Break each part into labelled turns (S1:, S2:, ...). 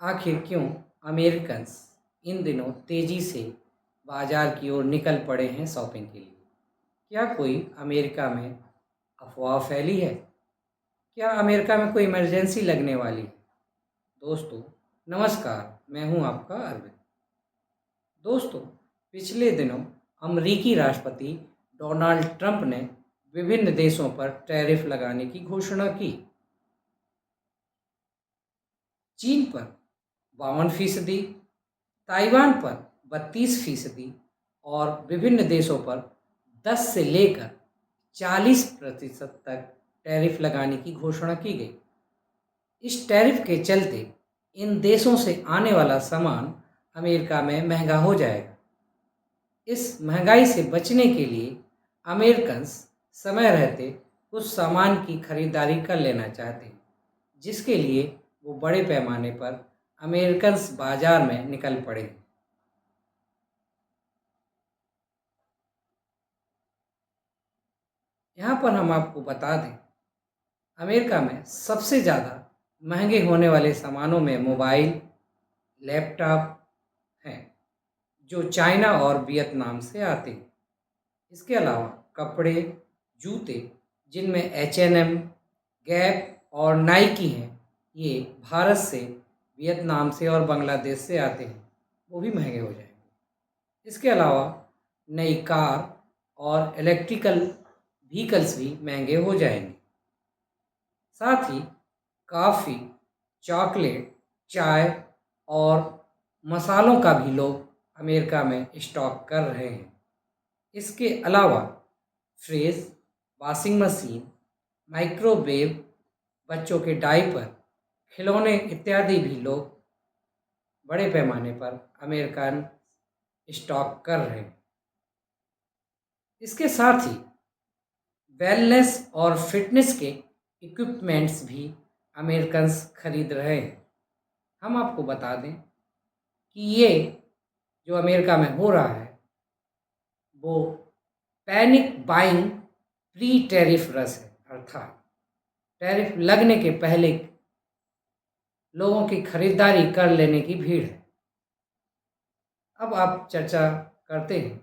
S1: आखिर क्यों अमेरिकन्स इन दिनों तेज़ी से बाज़ार की ओर निकल पड़े हैं शॉपिंग के लिए? क्या कोई अमेरिका में अफ़वाह फैली है? क्या अमेरिका में कोई इमरजेंसी लगने वाली है? दोस्तों, नमस्कार, मैं हूं आपका अरविंद। दोस्तों, पिछले दिनों अमरीकी राष्ट्रपति डोनाल्ड ट्रंप ने विभिन्न देशों पर टैरिफ लगाने की घोषणा की। चीन पर 52%, ताइवान पर 32% और विभिन्न देशों पर 10 से लेकर 40% तक टैरिफ लगाने की घोषणा की गई। इस टैरिफ के चलते इन देशों से आने वाला सामान अमेरिका में महंगा हो जाएगा। इस महंगाई से बचने के लिए अमेरिकन्स समय रहते कुछ सामान की खरीदारी कर लेना चाहते हैं, जिसके लिए वो बड़े पैमाने पर अमेरिकन्स बाजार में निकल पड़े। यहाँ पर हम आपको बता दें, अमेरिका में सबसे ज़्यादा महंगे होने वाले सामानों में मोबाइल, लैपटॉप हैं, जो चाइना और वियतनाम से आते हैं। इसके अलावा कपड़े, जूते, जिनमें H&M, गैप और नाइकी हैं, ये भारत से, वियतनाम से और बांग्लादेश से आते हैं, वो भी महंगे हो जाएंगे। इसके अलावा नई कार और इलेक्ट्रिकल व्हीकल्स भी महंगे हो जाएंगे। साथ ही कॉफ़ी, चॉकलेट, चाय और मसालों का भी लोग अमेरिका में स्टॉक कर रहे हैं। इसके अलावा फ्रिज, वॉशिंग मशीन, माइक्रोवेव, बच्चों के डायपर, खिलौने इत्यादि भी लोग बड़े पैमाने पर अमेरिकन स्टॉक कर रहे हैं। इसके साथ ही वेलनेस और फिटनेस के इक्विपमेंट्स भी अमेरिकन्स खरीद रहे हैं। हम आपको बता दें कि ये जो अमेरिका में हो रहा है वो panic buying pre tariff rush है, अर्थात टैरिफ लगने के पहले लोगों की खरीदारी कर लेने की भीड़ है। अब आप चर्चा करते हैं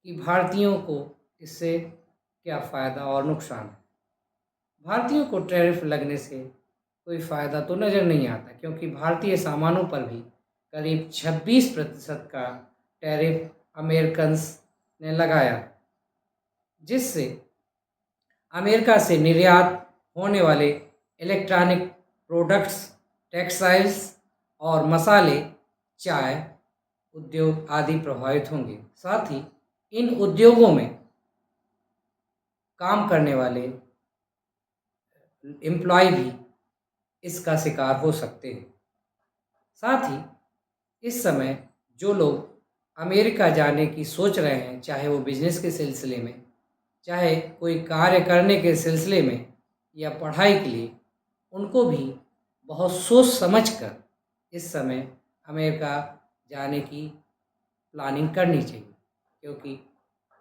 S1: कि भारतीयों को इससे क्या फ़ायदा और नुकसान है। भारतीयों को टैरिफ लगने से कोई फ़ायदा तो नज़र नहीं आता, क्योंकि भारतीय सामानों पर भी करीब 26% का टैरिफ अमेरिकन्स ने लगाया, जिससे अमेरिका से निर्यात होने वाले इलेक्ट्रॉनिक प्रोडक्ट्स, टेक्सटाइल्स और मसाले, चाय उद्योग आदि प्रभावित होंगे। साथ ही इन उद्योगों में काम करने वाले एम्प्लॉय भी इसका शिकार हो सकते हैं। साथ ही इस समय जो लोग अमेरिका जाने की सोच रहे हैं, चाहे वो बिजनेस के सिलसिले में, चाहे कोई कार्य करने के सिलसिले में या पढ़ाई के लिए, उनको भी बहुत सोच समझ कर इस समय अमेरिका जाने की प्लानिंग करनी चाहिए, क्योंकि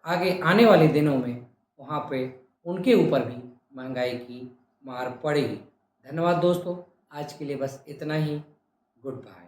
S1: आगे आने वाले दिनों में वहाँ पे उनके ऊपर भी महंगाई की मार पड़ेगी। धन्यवाद दोस्तों, आज के लिए बस इतना ही। Good bye.